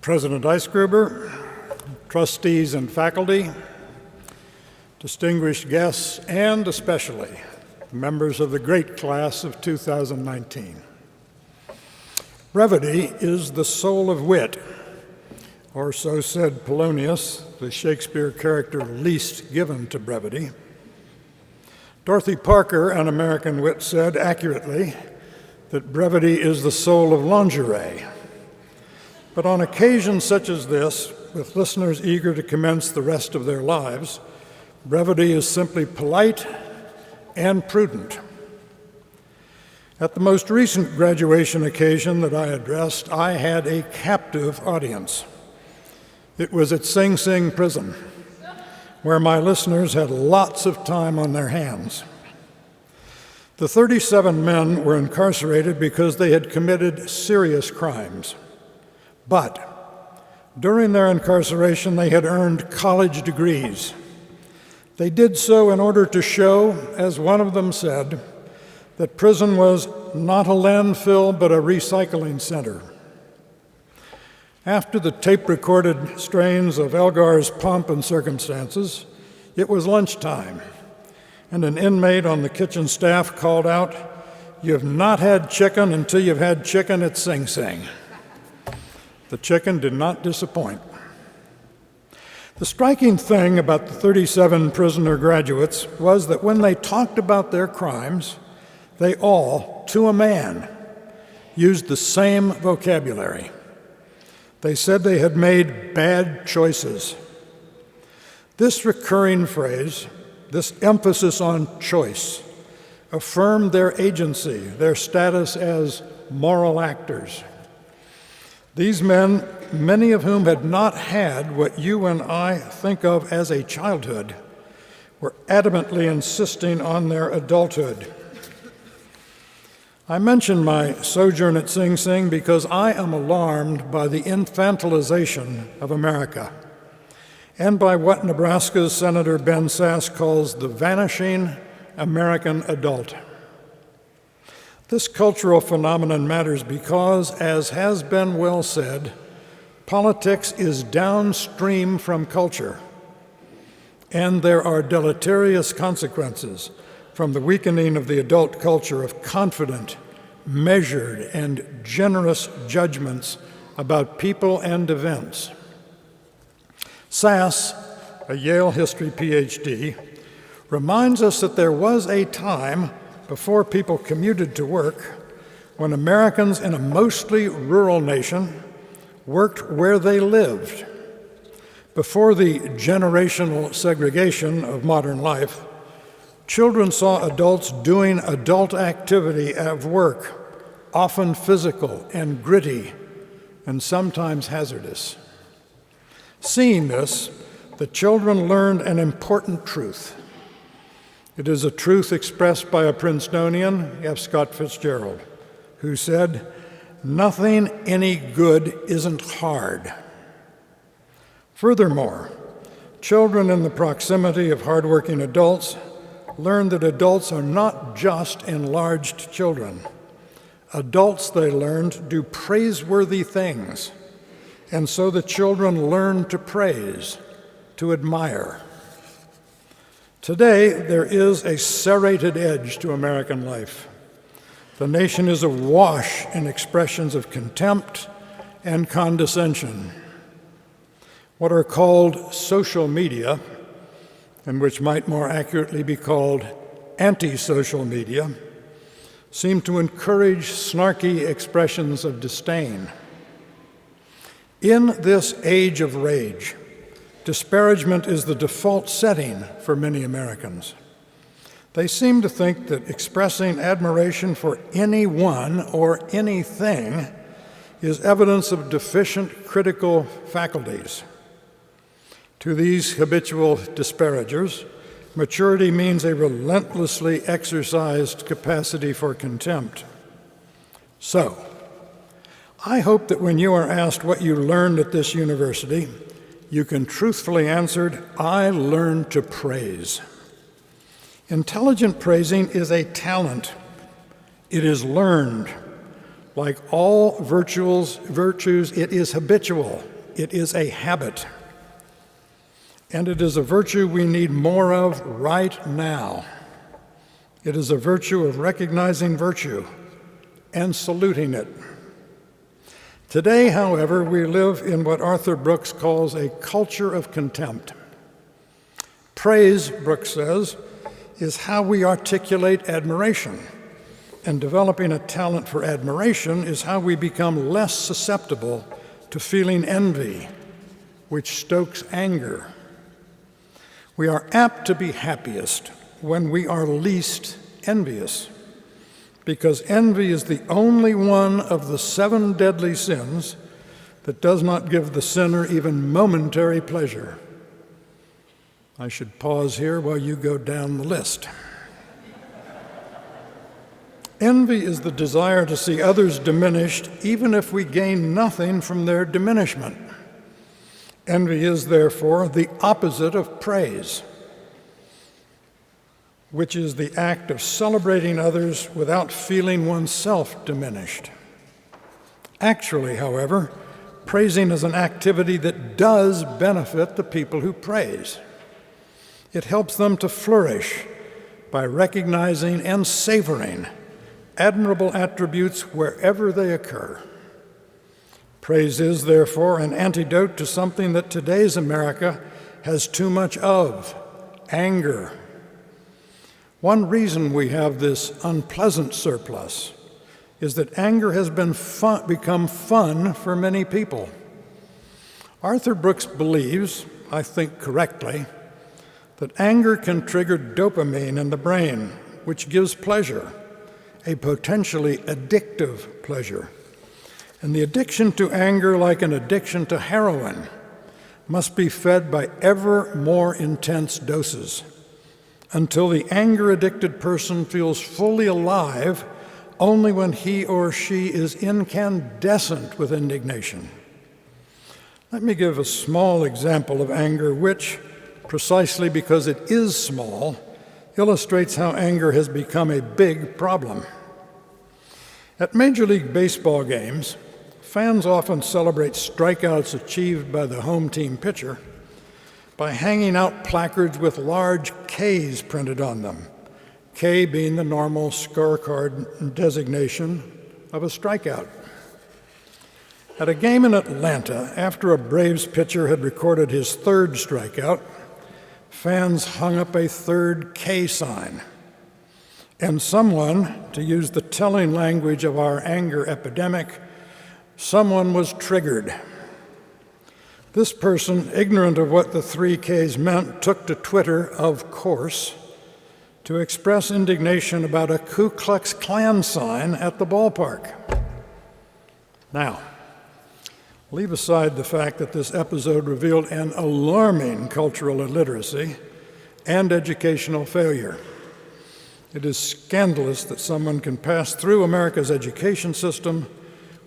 President Eisgruber, trustees and faculty, distinguished guests, and especially members of the great class of 2019. Brevity is the soul of wit, or so said Polonius, the Shakespeare character least given to brevity. Dorothy Parker, an American wit, said accurately that brevity is the soul of lingerie. But on occasions such as this, with listeners eager to commence the rest of their lives, brevity is simply polite and prudent. At the most recent graduation occasion that I addressed, I had a captive audience. It was at Sing Sing Prison, where my listeners had lots of time on their hands. The 37 men were incarcerated because they had committed serious crimes. But during their incarceration, they had earned college degrees. They did so in order to show, as one of them said, that prison was not a landfill but a recycling center. After the tape-recorded strains of Elgar's Pomp and Circumstances, it was lunchtime, and an inmate on the kitchen staff called out, "You've not had chicken until you've had chicken at Sing Sing." The chicken did not disappoint. The striking thing about the 37 prisoner graduates was that when they talked about their crimes, they all, to a man, used the same vocabulary. They said they had made bad choices. This recurring phrase, this emphasis on choice, affirmed their agency, their status as moral actors. These men, many of whom had not had what you and I think of as a childhood, were adamantly insisting on their adulthood. I mention my sojourn at Sing Sing because I am alarmed by the infantilization of America and by what Nebraska's Senator Ben Sasse calls the vanishing American adult. This cultural phenomenon matters because, as has been well said, politics is downstream from culture, and there are deleterious consequences from the weakening of the adult culture of confident, measured, and generous judgments about people and events. Sasse, a Yale history Ph.D., reminds us that there was a time before people commuted to work when Americans in a mostly rural nation worked where they lived. Before the generational segregation of modern life, children saw adults doing adult activity at work, often physical and gritty, and sometimes hazardous. Seeing this, the children learned an important truth. It is a truth expressed by a Princetonian, F. Scott Fitzgerald, who said, "Nothing any good isn't hard." Furthermore, children in the proximity of hardworking adults learn that adults are not just enlarged children. Adults, they learned, do praiseworthy things, and so the children learn to praise, to admire. Today, there is a serrated edge to American life. The nation is awash in expressions of contempt and condescension. What are called social media, and which might more accurately be called anti-social media, seem to encourage snarky expressions of disdain. In this age of rage, disparagement is the default setting for many Americans. They seem to think that expressing admiration for anyone or anything is evidence of deficient critical faculties. To these habitual disparagers, maturity means a relentlessly exercised capacity for contempt. So, I hope that when you are asked what you learned at this university, you can truthfully answer, "I learned to praise." Intelligent praising is a talent. It is learned. Like all virtues, it is habitual, it is a habit. And it is a virtue we need more of right now. It is a virtue of recognizing virtue and saluting it. Today, however, we live in what Arthur Brooks calls a culture of contempt. Praise, Brooks says, is how we articulate admiration, and developing a talent for admiration is how we become less susceptible to feeling envy, which stokes anger. We are apt to be happiest when we are least envious, because envy is the only one of the 7 deadly sins that does not give the sinner even momentary pleasure. I should pause here while you go down the list. Envy is the desire to see others diminished, even if we gain nothing from their diminishment. Envy is, therefore, the opposite of praise, which is the act of celebrating others without feeling oneself diminished. Actually, however, praising is an activity that does benefit the people who praise. It helps them to flourish by recognizing and savoring admirable attributes wherever they occur. Praise is, therefore, an antidote to something that today's America has too much of: anger. One reason we have this unpleasant surplus is that anger has become fun for many people. Arthur Brooks believes, I think correctly, that anger can trigger dopamine in the brain, which gives pleasure, a potentially addictive pleasure. And the addiction to anger, like an addiction to heroin, must be fed by ever more intense doses, until the anger-addicted person feels fully alive only when he or she is incandescent with indignation. Let me give a small example of anger which, precisely because it is small, illustrates how anger has become a big problem. At Major League Baseball games, fans often celebrate strikeouts achieved by the home team pitcher by hanging out placards with large K's printed on them, K being the normal scorecard designation of a strikeout. At a game in Atlanta, after a Braves pitcher had recorded his 3rd strikeout, fans hung up a 3rd K sign. And someone, to use the telling language of our anger epidemic, someone was triggered. This person, ignorant of what the 3 Ks meant, took to Twitter, of course, to express indignation about a Ku Klux Klan sign at the ballpark. Now, leave aside the fact that this episode revealed an alarming cultural illiteracy and educational failure. It is scandalous that someone can pass through America's education system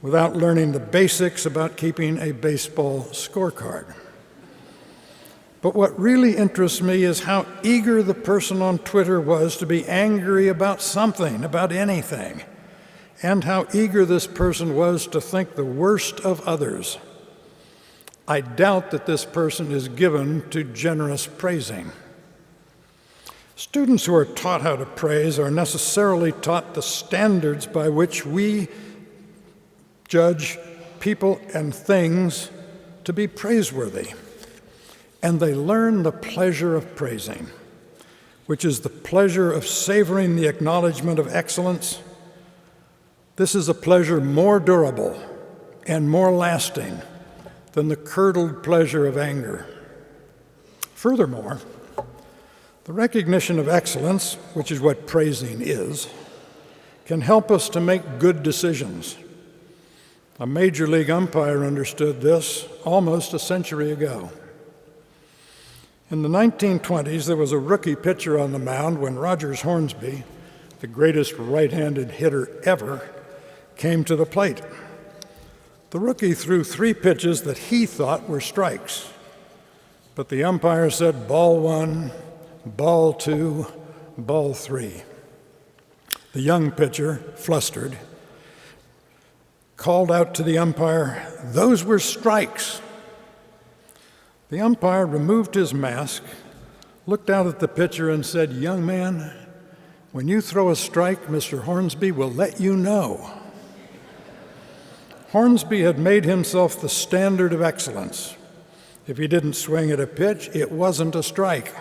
without learning the basics about keeping a baseball scorecard. But what really interests me is how eager the person on Twitter was to be angry about something, about anything, and how eager this person was to think the worst of others. I doubt that this person is given to generous praising. Students who are taught how to praise are necessarily taught the standards by which we judge people and things to be praiseworthy. And they learn the pleasure of praising, which is the pleasure of savoring the acknowledgement of excellence. This is a pleasure more durable and more lasting than the curdled pleasure of anger. Furthermore, the recognition of excellence, which is what praising is, can help us to make good decisions. A major league umpire understood this almost a century ago. In the 1920s, there was a rookie pitcher on the mound when Rogers Hornsby, the greatest right-handed hitter ever, came to the plate. The rookie threw 3 pitches that he thought were strikes, but the umpire said ball 1, ball 2, ball 3. The young pitcher, flustered, called out to the umpire, "Those were strikes." The umpire removed his mask, looked out at the pitcher, and said, "Young man, when you throw a strike, Mr. Hornsby will let you know." Hornsby had made himself the standard of excellence. If he didn't swing at a pitch, it wasn't a strike.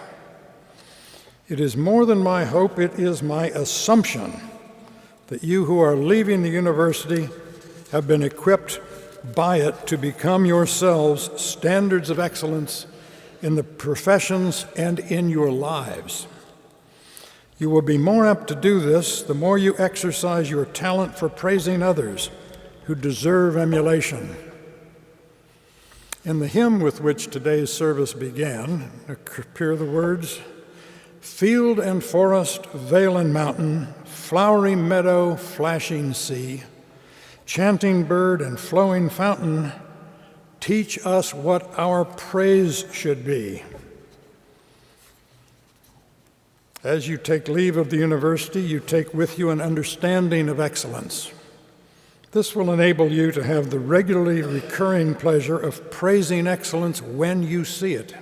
It is more than my hope, it is my assumption that you who are leaving the university have been equipped by it to become yourselves standards of excellence in the professions and in your lives. You will be more apt to do this the more you exercise your talent for praising others who deserve emulation. In the hymn with which today's service began appear the words, "Field and forest, vale and mountain, flowery meadow, flashing sea, chanting bird and flowing fountain, teach us what our praise should be." As you take leave of the university, you take with you an understanding of excellence. This will enable you to have the regularly recurring pleasure of praising excellence when you see it.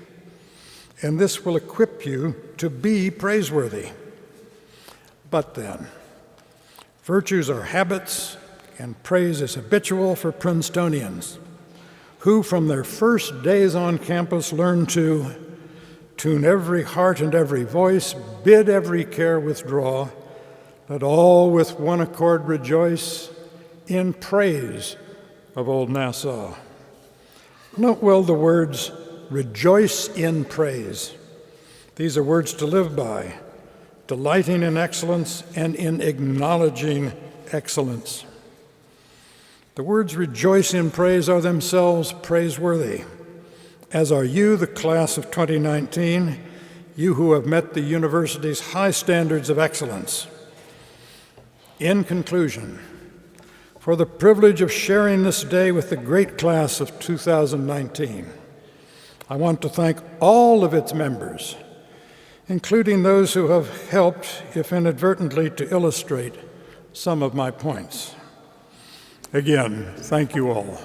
And this will equip you to be praiseworthy. But then, virtues are habits, and praise is habitual for Princetonians, who from their first days on campus learn to tune every heart and every voice, bid every care withdraw, let all with one accord rejoice in praise of old Nassau. Note well the words, rejoice in praise. These are words to live by, delighting in excellence and in acknowledging excellence. The words rejoice in praise are themselves praiseworthy, as are you, the class of 2019, you who have met the university's high standards of excellence. In conclusion, for the privilege of sharing this day with the great class of 2019, I want to thank all of its members, including those who have helped, if inadvertently, to illustrate some of my points. Again, thank you all.